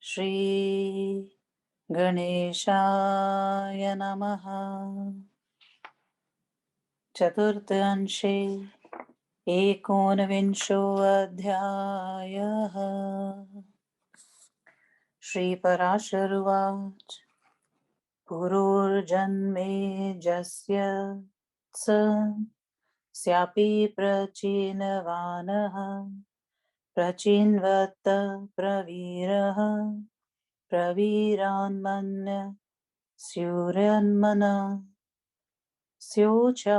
श्री गणेशाय नमः। चतुर्थ अंशे एकोनविंशोऽध्यायः। श्रीपराशरुवाच पुरुर्जन्मे जस्य स स्यापि प्रचिनवानः प्रचिन्वत प्रवीरः प्रवीरान्मन्य स्युरन्मना स्योचाभयदस्यापि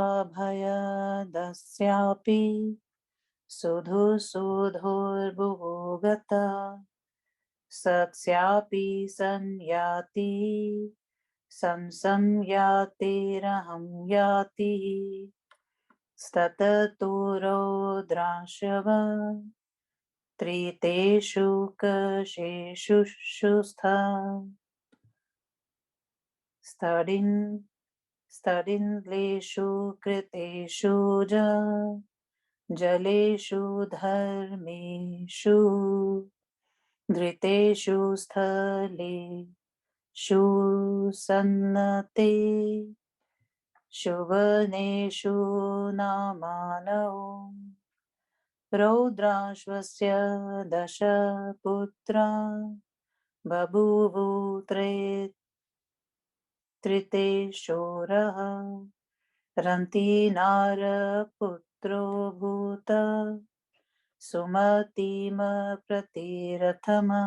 सुधुर्बुभो गता सत्स्यापि संयाति संयातेरहं याति स्तततो त्रितेषु कशेषु स्तडिन्लेषु कृतेषु जलेषु धर्मेषु धृतेषु स्थलेषु सन्नतेषु वनेषु नामानो रौद्राश्वस्य दश पुत्रा बभूवुस्त्रितेषोरः रन्तिनारपुत्रो भूत सुमतिमप्रतिरथमा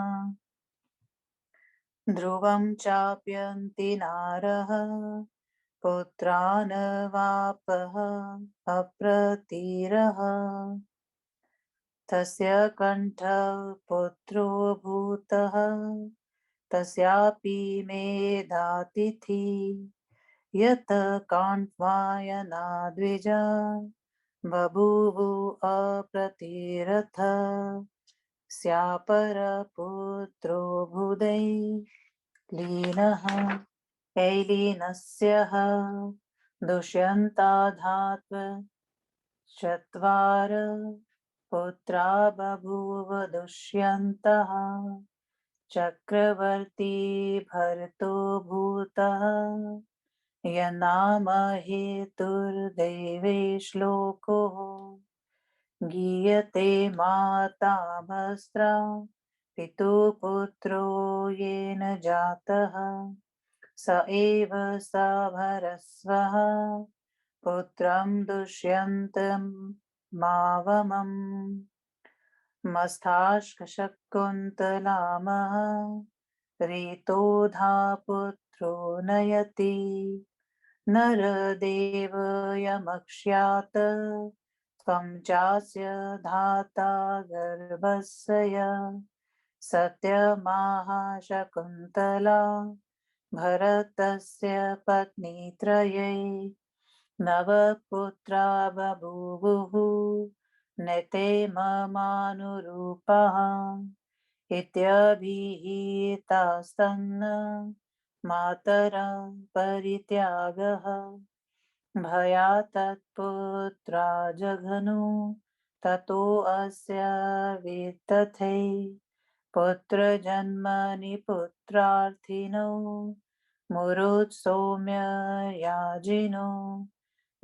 ध्रुवं चाप्यन्तिनारः पुत्रान् वापः अप्रतिरः तस्य कण्ठः पुत्रो भूतः तस्यापि मेधातिथि यत् काण्वायना द्विजा बभूवु अप्रतिरथ स्यापरपुत्रो भुदै लीनः कैलीनस्यः दुष्यन्ताधात्व चत्वार पुत्रा बभूव दुष्यन्तः चक्रवर्ती भरतो भूतः यन्नामहेतुर्देवे श्लोको गीयते मातामस्त्रा पितुपुत्रो येन जातः स एव स भरस्वः पुत्रं दुष्यन्तमावमम् मस्थाशकुन्तलामः ऋतोधापुत्रो नयति नरदेवयमक्ष्यात् त्वं चास्य धाता गर्भस्य सत्यमाशकुन्तला भरतस्य पत्नीत्रये नवपुत्रा बभूवुः नैते ममानुरूपाः इत्यभिहितास्तन्न मातरं परित्यागः भयात् तत्पुत्रा जघनु ततो अस्य वितथे पुत्रजन्मनि पुत्रार्थिनो मुरुत्सौम्य याजिनो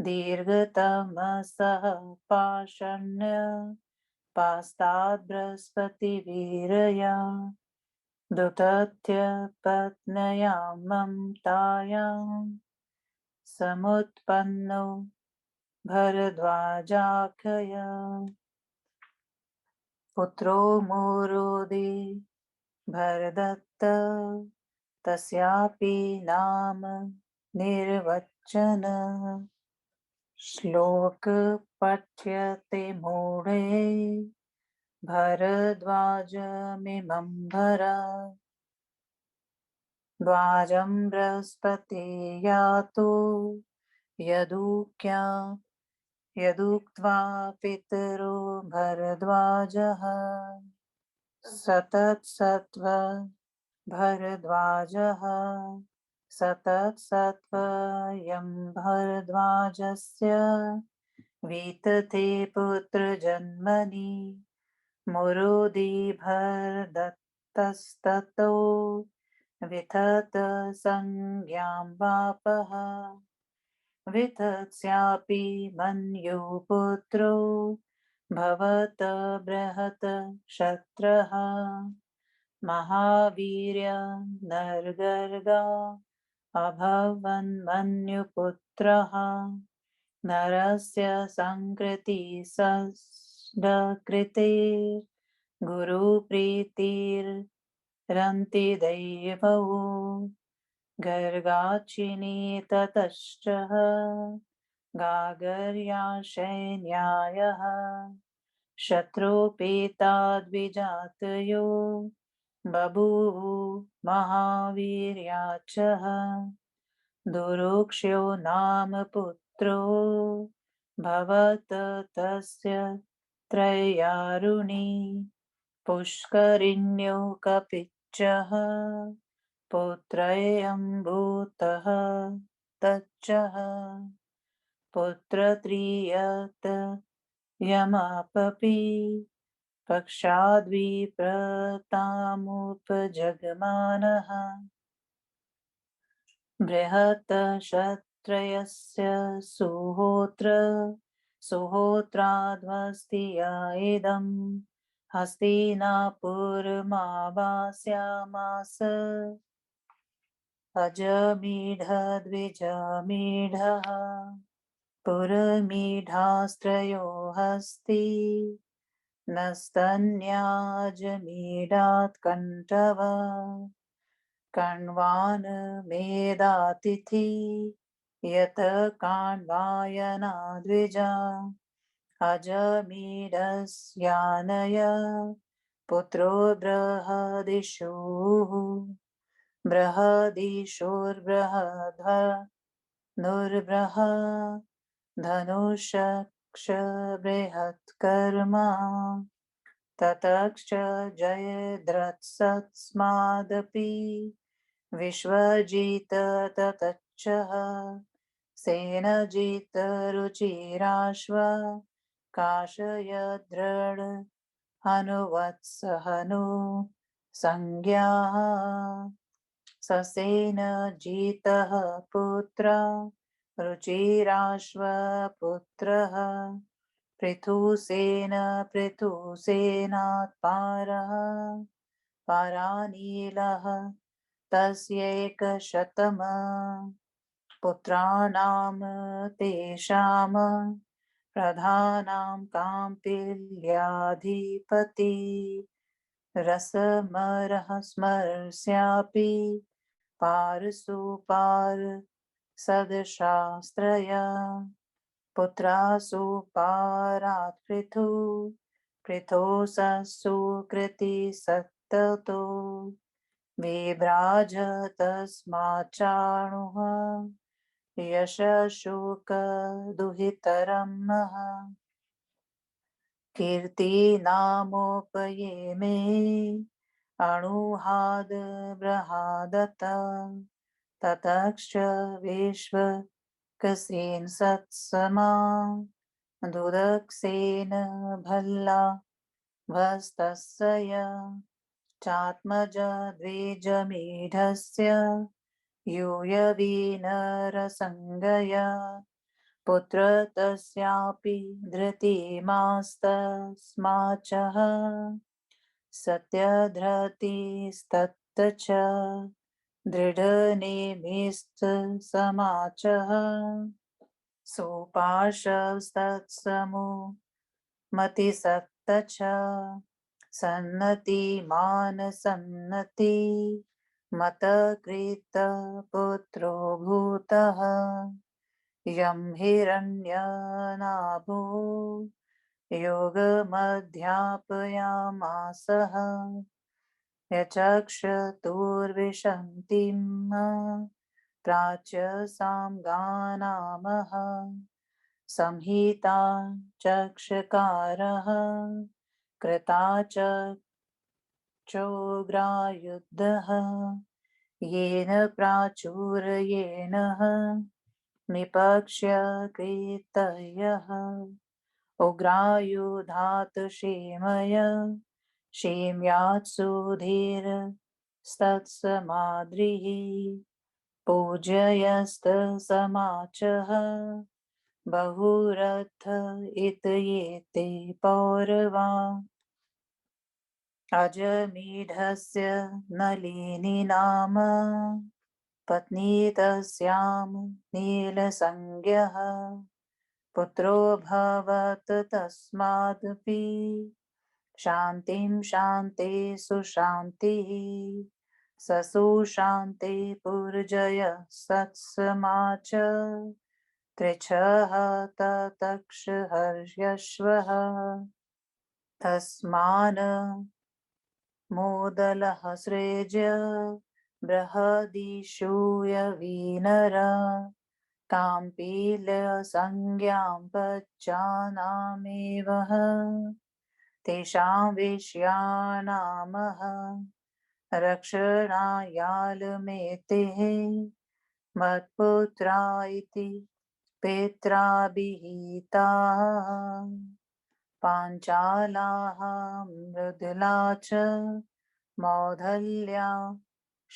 दीर्घतमसः पाषण्य पास्ताद् बृहस्पतिवीरया दुतत्य पत्न्यां ममतायां समुत्पन्नो भरद्वाजाख्यः पुत्रो मोरोदे भरदत्त तस्यापि नाम निर्वचन श्लोक पठ्यते मूढे भरद्वाजमिमं भरद्वाजं बृहस्पति यातो यदुक्त्वा पितरो भरद्वाजः सतत्सत्त्व भरद्वाजः सतत्सत्त्वयं भरद्वाजस्य वितथे पुत्रजन्मनि मुरुदि भरदत्तस्य तस्ततो विथत संज्ञां वापः विथत्स्यापि मन्युः पुत्रो भवत बृहत् क्षत्रः महावीर्य नरगर्गा अभवन्मन्युपुत्रः नरस्य संकृति सदकृते गुरुप्रीतिरन्ति दैवौ गर्गाचिनी ततश्च गागर्याशैन्यायः शत्रुपीता द्विजातयो बभूव महावीर्याचः दुरुक्ष्यो नाम पुत्रो भवत तस्य त्रयारुणी पुष्करिण्यो कपिच्चः पुत्रयम्भूतः तच्चः पुत्रत्रियत यमपि पक्षाद्विप्रतामुपजगमानः बृहत् क्षत्रयस्य सुहोत्राद्वस्तिय इदं हस्तिनापुरमावास्यामास अजमीढद्विजमीढः पुरमीढास्त्रयो हस्ति नस्तन्याजमीढात् कण्ठव कण्वान् मेधातिथि यत काण्वायना द्विजा अजमीढस्यानय पुत्रो बृहदिषुः धनुषक्ष बृहत्कर्मा ततश्च जयद्रथसत्स्मादपि विश्वजित ततश्च सेनजितरुचिराश्व काशयदृढ हनुवत्सहनु संज्ञाः ससेन जितः पुत्र रुचिराश्वपुत्रः पृथुसेन पृथुसेनात्पारः पारानीलः तस्यैकशतम् पुत्राणां तेषां प्रधानां काम्पिल्याधिपति रसमरः स्मरस्यापि पारसुपार सदशास्त्रया पुत्रासु पारात् पृथोससुकृति सत्ततो विभ्राज तस्माच्चाणुः यशशोकदुहितरम् कीर्तिनामोपयेमे अणुहाद बृहादत ततश्च विश्वकसेन सत्समा दुदक्सेन भल्ला भस्तस्य चात्मज द्विजमीढस्य यूयवीनरसङ्गया पुत्र तस्यापि धृतिमास्तस्माच्चः सत्यधृतिस्तत्त च दृढनेमिस्तसमाचः सोपार्शवस्तत्समो मतिसत्त च सन्नतिमानसन्नति मतकृत पुत्रो भूतः यं हिरण्यनाभो योगमध्यापयामासः यचक्षतुर्विशन्तिं प्राच्य साङ्गानामः संहिता चक्षकारः कृता चोग्रायुद्धः येन प्राचुर्येण निपक्ष्य कृतयः उग्रायुधात् क्षेमय क्षेम्यात् सुधीरस्तत्समाद्रिः पूजयस्तसमाचः बहुरथ इत्येते पौरवा अजमीढस्य नलिनी नाम पत्नी तस्यां नीलसंज्ञः पुत्रोऽभवत् तस्मादपि शान्तिं शान्ते सुशान्तिः स सुशान्ते पुरजय सत्समाच त्रिछः ततक्षहर्यश्वः तस्मान् मोदलः सृज्य बृहदिषूयवीनर काम्पील्यसंज्ञां पच्चानामेवः तेषां वेश्यानामः रक्षणायालमेतेः मत्पुत्रा इति पित्राभिहिताः पाञ्चालाः मृदुला च मौधल्या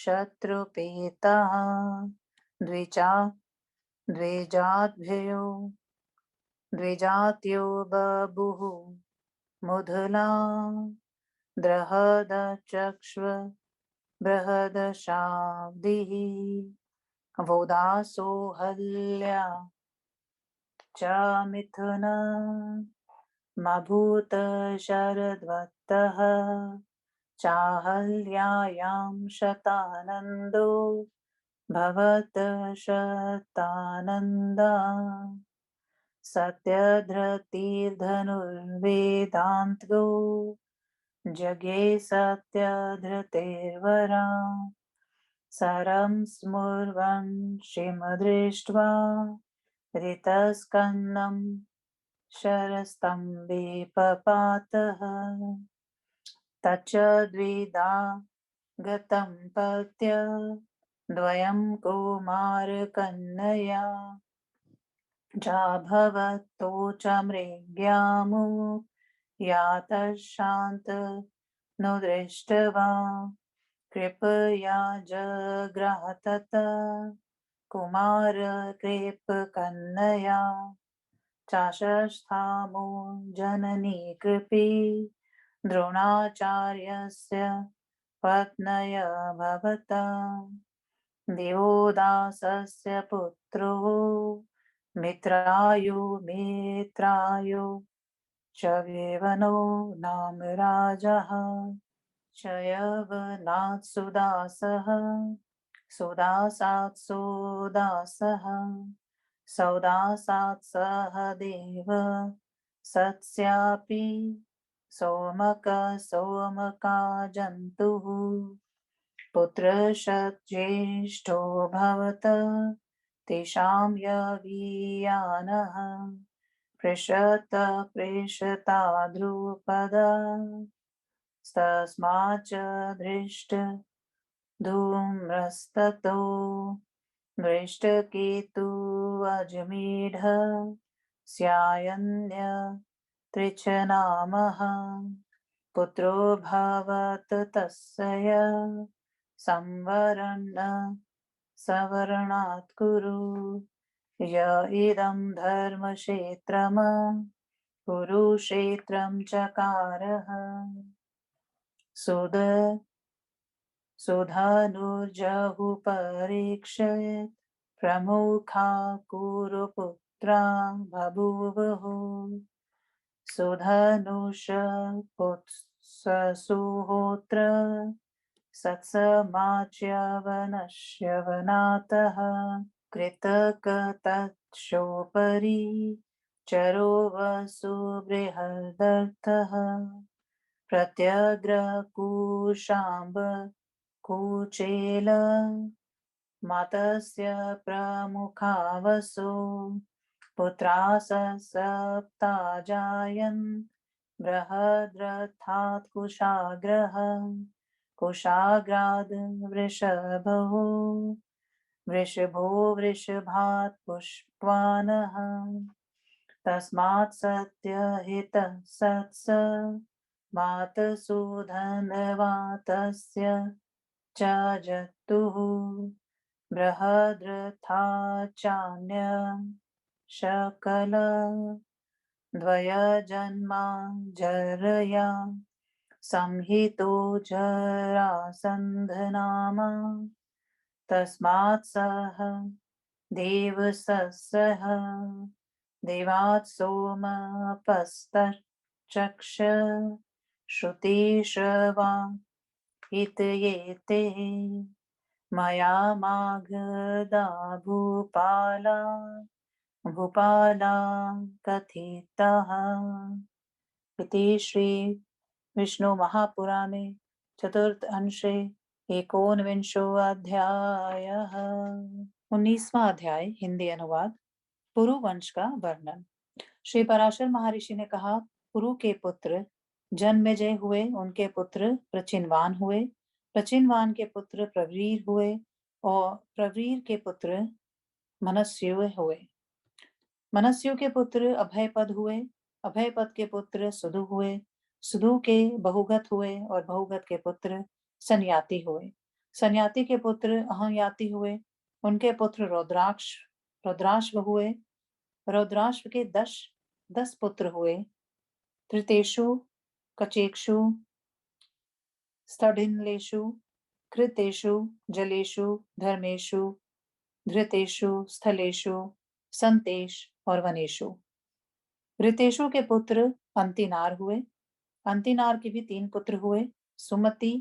शत्रुपेताः द्विजाभ्यो द्विजात्यो बभूव मुधला बृहदचक्ष्व बृहदशाब्दिः वोदासोऽहल्या च मिथुन मभूत शरद्वत्तः चाहल्यायां शतानन्दो भवत शतानन्दा सत्यधृतिर्धनुर्वेदान्तो जज्ञे सत्यधृतेर्वरा सरं स्मुर्वंशीमदृष्ट्वा ऋतस्कन्धं शरस्तम्भे पपातः तच्च द्विधा गतं पत्य द्वयं कुमारकन्यया जाभवतो च मृग्यामो यातशान्तनु दृष्ट्वा कृपया जग्राहतत कुमारकृपकन्यया चाशस्थामो जननी कृपी द्रोणाचार्यस्य पत्न्य भवता देवोदासस्य पुत्रो मित्रायो च वेवनो नाम राजः शयवनात् सुदासः सुदासात् सुदासः सौदासात् सह देव सत्स्यापि सोमका जन्तुः पुत्रशज्येष्ठो भवत तेषां यवीयानः पृषता ध्रुपदा तस्माच्च दृष्ट धूम्रस्ततो दृष्टकेतु अजमीढ स्यायन्य त्रिचनामः पुत्रो भवत तस्य संवरण सवर्णात् कुरु य इदं धर्मक्षेत्रम् कुरुक्षेत्रं चकारः सुधनुर्जहु परीक्षयत् प्रमुखा कुरुपुत्रा बभूवुः सुधनुष पुत्सुहोत्र सत्समाच्यवनश्यवनातः कृतकतक्षोपरि चरो वसु बृहदर्थः प्रत्यग्रकुशाम्ब कुचेल मातस्य प्रमुखा वसु पुत्रा सप्ता जायन् बृहद्रथात् कुशाग्राद् वृषभो वृषभात् पुष्पवानः तस्मात् सत्यहितः सत्स मातसु धनवातस्य च जतुः बृहद्रथा चान्य शकल द्वयजन्मा जरया संहितो जरासन्धनामा तस्मात् सः देवसस्सः देवात् सोमपस्तचक्ष श्रुतिश्रवा इत्येते मया मागधा भूपाला कथिताः। इति श्री विष्णु महापुराणे चतुर्थ अंशे एकोनविंशो अध्यायः। 19वां अध्याय हिंदी अनुवाद। पुरु वंश का वर्णन। श्री पराशर महर्षि ने कहा, पुरु के पुत्र जन्मेजय हुए, उनके पुत्र प्रचिनवान हुए, प्रचिनवान के पुत्र प्रवीर हुए और प्रवीर के पुत्र मनस्यु हुए, मनस्यु के पुत्र अभयपद हुए, अभयपद के पुत्र सुदु हुए, सुदु के बहुगत हुए और बहुगत के पुत्र सन्याति हुए, सन्याति के पुत्र अहयाति हुए, उनके पुत्र रुद्राश्व हुए, रुद्राश्व के 10 पुत्र हुए, त्रितेषु कचेक्षु स्तडिन्लेषु कृतेषु जलेषु धर्मेषु धृतेषु स्थलेषु संतेश और वनेषु। ऋतेषु के पुत्र अंतिनार हुए, अंतिनार के भी 3 पुत्र हुए, सुमति,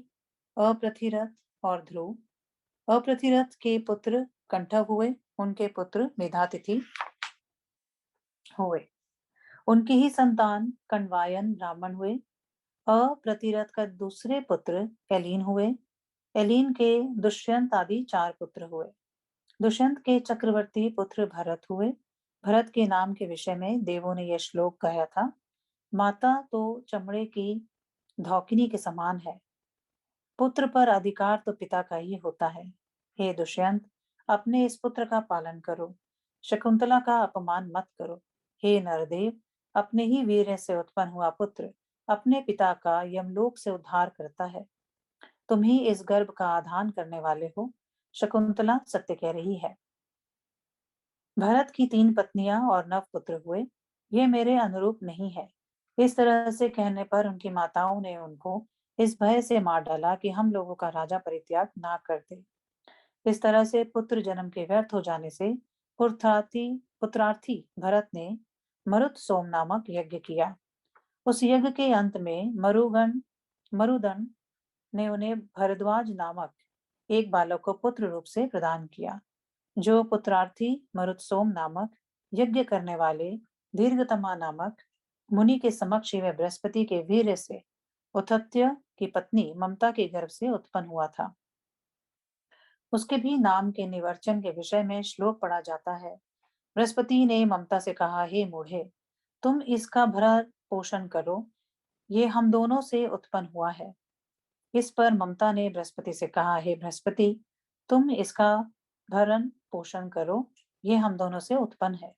अपृथिरथ और ध्रुव। अपृथिरथ के पुत्र कंठव हुए, उनके पुत्र मेधातिथि हुए, उनकी ही संतान कण्वायन ब्राह्मण हुए। अप्रतिरथ का दूसरे पुत्र एलीन हुए, एलीन के दुष्यंत आदि 4 पुत्र हुए। दुष्यंत के चक्रवर्ती पुत्र भरत हुए। भरत के नाम के विषय में देवों ने यह श्लोक गाया था, माता तो चमड़े की धौकिनी के समान है, पुत्र पर अधिकार तो पिता का ही होता है। हे दुष्यंत, अपने इस पुत्र का पालन करो, शकुंतला का अपमान मत करो। हे नरदेव, अपने ही वीर्य से उत्पन्न हुआ पुत्र अपने पिता का यमलोक से उद्धार करता है। तुम ही इस गर्भ का आधान करने वाले हो। शकुंतला सत्य कह रही है। भरत की 3 पत्नियां और 9 पुत्र हुए, यह मेरे अनुरूप नहीं है। इस तरह से कहने पर उनकी माताओं ने उनको इस भय से मार डाला कि हम लोगों का राजा परित्याग ना कर दे। इस तरह से पुत्र जन्म के व्यर्थ हो जाने से पुत्रार्थी भरत ने मरुत सोम नामक यज्ञ किया। उस यज्ञ के अंत में मरुदन ने उन्हें भरद्वाज नामक एक बालक को पुत्र रूप से प्रदान किया, जो पुत्रार्थी मरुत्सोम नामक यज्ञ करने वाले दीर्घतमा नामक मुनि के समक्ष व बृहस्पति के वीर्य से उथत्य की पत्नी ममता के गर्भ से उत्पन्न हुआ था। उसके भी नाम के निवर्चन के विषय में श्लोक पढ़ा जाता है। बृहस्पति ने ममता से कहा, हे मूढ़े, तुम इसका भरण पोषण करो, ये हम दोनों से उत्पन्न हुआ है। इस पर ममता ने बृहस्पति से कहा, हे बृहस्पति, तुम इसका भरण पोषण करो, ये हम दोनों से उत्पन्न है।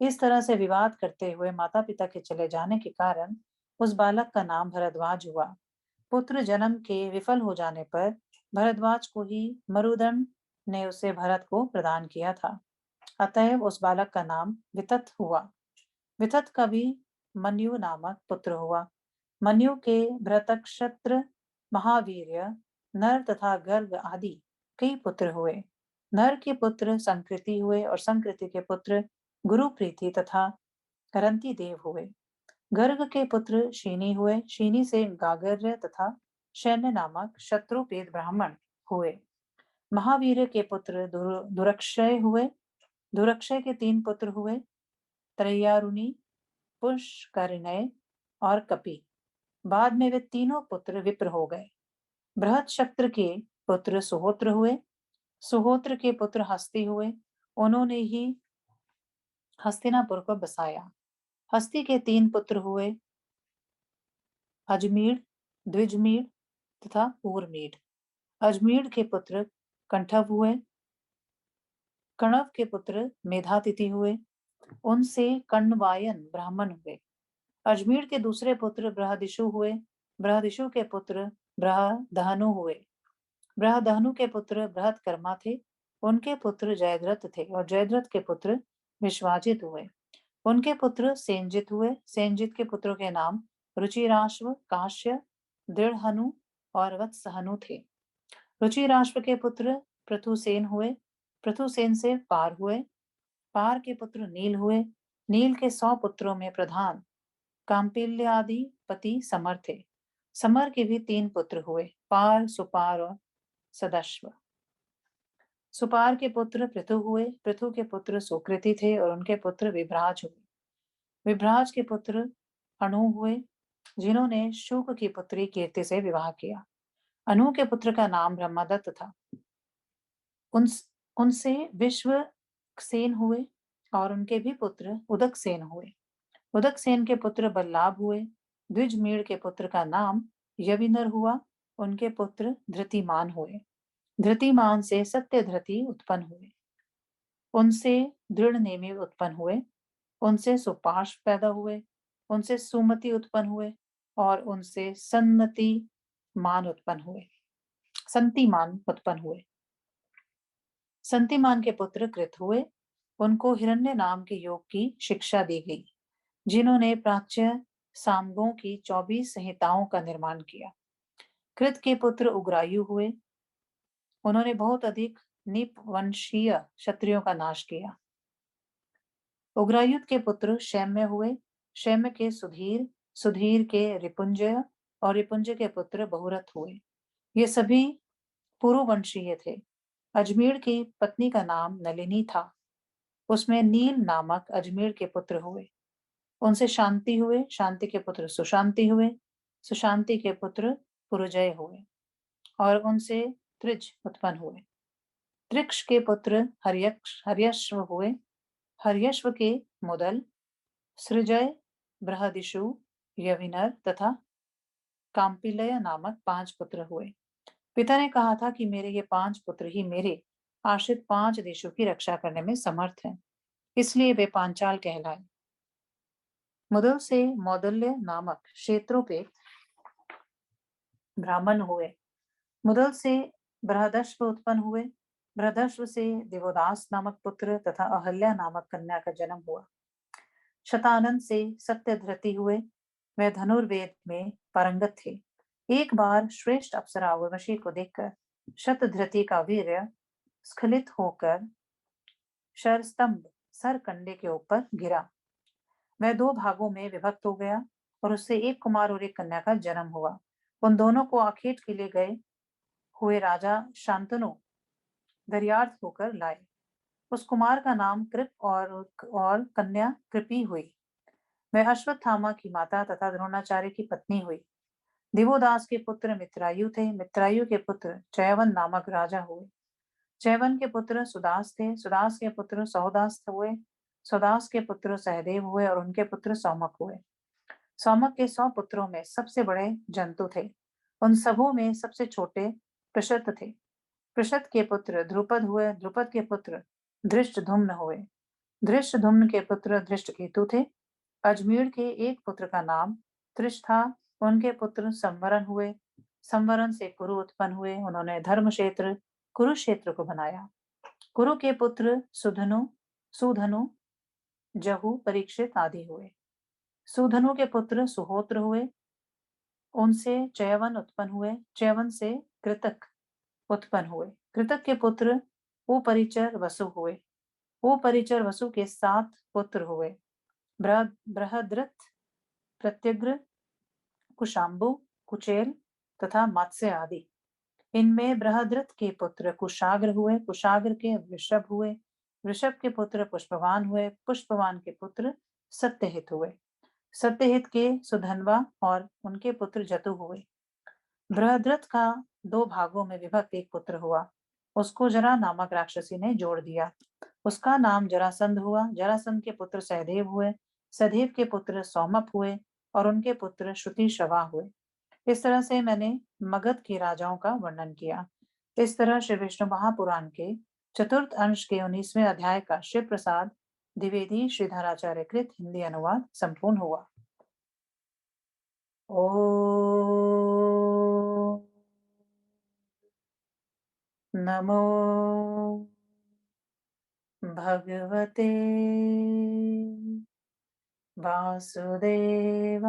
इस तरह से विवाद करते हुए माता पिता के चले जाने के कारण उस बालक का नाम भरद्वाज हुआ। पुत्र जन्म के विफल हो जाने पर भरद्वाज को ही मरुदन ने उसे भरत को प्रदान किया था। अतएव उस बालक का नाम वितत हुआ। वितत का भी मन्यु नामक पुत्र हुआ। मन्यु के भरतक्षत्र, महावीर्य, नर तथा गर्ग आदि कई पुत्र हुए। नर के पुत्र संकृति हुए और संकृति के पुत्र गुरुप्रीति तथा करंती देव हुए। गर्ग के पुत्र शीनी हुए। शीनी से गागर्य तथा शैन्य नामक शत्रुपेद ब्राह्मण हुए। महावीर के पुत्र दुरक्षय हुए। दुरक्षय के 3 पुत्र हुए, त्रयारुणी, पुष्करिणय और कपि। बाद में वे तीनों पुत्र विप्र हो गए। बृहत्क्षत्र के पुत्र सुहोत्र हुए। सुहोत्र के पुत्र हस्ती हुए। उन्होंने ही हस्तिनापुर को बसाया। हस्ती के 3 पुत्र हुए, अजमीर, द्विजमीर तथा पूर्मीड। अजमीर के पुत्र कंठव हुए। कणव के पुत्र मेधातिथि हुए, उनसे कण्वायन ब्राह्मण हुए। अजमीर के दूसरे पुत्र बृहदिषु हुए। बृहदिषु के पुत्र बृहदहनु हुए। बृहदहनु के पुत्र बृहत्कर्मा थे। उनके पुत्र जयद्रथ थे और जयद्रथ के पुत्र विश्वाजित हुए। उनके पुत्र सेनजित हुए। सेनजित के पुत्रों के नाम रुचिराश्व, काश्य, दृढ़हनु और वत्सहनु थे। रुचिराश्व के पुत्र पृथुसेन हुए। पृथुसेन से पार हुए। पार के पुत्र नील हुए। नील के 100 पुत्रों में प्रधान काम्पिल्यादि पति समर थे। समर के भी 3 पुत्र हुए, पार, सुपार और सदश्व। सुपार के पुत्र पृथु हुए। पृथु के पुत्र सुकृति थे और उनके पुत्र विभ्राज हुए। विभ्राज के पुत्र अनु हुए, जिन्होंने शुक की पुत्री कीर्ति से विवाह किया। अनु के पुत्र का नाम ब्रह्मदत्त था। उनसे विश्वक्सेन हुए और उनके भी पुत्र उदकसेन हुए। उदकसेन के पुत्र बल्लाभ हुए। द्विजमीड़ के पुत्र का नाम यविनर हुआ। उनके पुत्र धृतिमान हुए। धृतिमान से सत्यधृति उत्पन्न हुए। उनसे दृढ़नेमि उत्पन्न हुए। उनसे सुपार्श पैदा हुए। उनसे सुमति उत्पन्न हुए और उनसे सन्नतिमान उत्पन्न हुए संतिमान उत्पन्न हुए। संतिमान के पुत्र कृत हुए। उनको हिरण्य नाम के योग की शिक्षा दी गई, जिन्होंने प्राच्य सामगों की 24 संहिताओं का निर्माण किया। कृत के पुत्र उग्रायु हुए। उन्होंने बहुत अधिक निपवंशीय क्षत्रियों का नाश किया। उग्रायुध के पुत्र शैम्य हुए। शैम्य के सुधीर, सुधीर के रिपुंजय और रिपुंजय के पुत्र बहुरथ हुए। ये सभी पुरुवंशीय थे। अजमेर की पत्नी का नाम नलिनी था। उसमें नील नामक अजमेर के पुत्र हुए। उनसे शांति हुए। शांति के पुत्र सुशांति हुए। सुशांति के पुत्र पुरुजय हुए और उनसे त्रिज उत्पन्न हुए। त्रिक्ष के पुत्र हर्यश्व हुए। हर्यश्व के मुदल, सृजय, बृहदिषु, यविनर तथा काम्पिलय नामक 5 पुत्र हुए। पिता ने कहा था कि मेरे ये 5 पुत्र ही मेरे आश्रित 5 देशों की रक्षा करने में समर्थ हैं, इसलिए वे पांचाल कहलाए। मुदल से मौदल्य नामक क्षेत्रों पे ब्राह्मण हुए। मुदल से बृहदश्व उत्पन्न हुए। बृहदश्व से दिवोदास नामक पुत्र तथा अहल्या नामक कन्या का जन्म हुआ। शतानंद से सत्यधृति हुए। वह धनुर्वेद में पारंगत थे। एक बार श्रेष्ठ अप्सरा उर्वशी को देखकर शतधृति का वीर्य स्खलित होकर शरस्तंभ सरकंडे के ऊपर गिरा। वह 2 भागों में विभक्त हो गया और उससे एक कुमार और एक कन्या का जन्म हुआ। उन दोनों को आखेट के लिए गए हुए राजा शांतनु दरियार्थ होकर लाए। उस कुमार का नाम कृप और कन्या कृपी हुई। वह अश्वत्थामा की माता तथा द्रोणाचार्य की पत्नी हुई। दिवोदास के पुत्र मित्रायु थे। मित्रायु के पुत्र चयवन नामक राजा हुए। चयवन के पुत्र सुदास थे। सुदास के पुत्र सौदास हुए। सौदास के पुत्र सहदेव हुए और उनके पुत्र सौमक हुए। सौमक के 100 पुत्रों में सबसे बड़े जंतु थे। उन सबों में सबसे छोटे प्रशत थे। प्रशत के पुत्र ध्रुपद हुए। ध्रुपद के पुत्र धृष्टधुम्न हुए। धृष्टधुम्न के पुत्र धृष्टकेतु थे। अजमेर के एक पुत्र का नाम त्रिश था। उनके पुत्र संवरण हुए। संवरण से कुरु उत्पन्न हुए। उन्होंने धर्म क्षेत्र कुरुक्षेत्र को बनाया। कुरु के पुत्र सुधनु, जहु, परीक्षित आदि हुए। सुधनु के पुत्र सुहोत्र हुए। उनसे चयवन उत्पन्न हुए। चयवन से कृतक उत्पन्न हुए। कृतक के पुत्र उपरिचर वसु हुए। उपरिचर वसु के 7 पुत्र हुए। बृहद्रथ, प्रत्यग्र, कुशाम्बु, कुचेल तथा मत्स्य आदि। इनमें बृहद्रथ के पुत्र कुशाग्र हुए। कुशाग्र के वृषभ हुए। वृषभ के पुत्र पुष्पवान हुए। पुष्पवान के पुत्र सत्यहित हुए। सत्यहित के सुधनवा और उनके पुत्र जतु हुए। बृहद्रथ का 2 भागों में विभक्त एक पुत्र हुआ। उसको जरा नामक राक्षसी ने जोड़ दिया। उसका नाम जरासंध हुआ। जरासंध के पुत्र सहदेव हुए। सहदेव के पुत्र सौमप हुए और उनके पुत्र श्रुति शवा हुए। इस तरह से मैंने मगध के राजाओं का वर्णन किया। इस तरह श्री विष्णु महापुराण के चतुर्थ अंश के 19वें अध्याय का शिव प्रसाद द्विवेदी श्रीधराचार्य कृत हिंदी अनुवाद संपूर्ण हुआ। ओ नमो भगवते वासुदेवाय।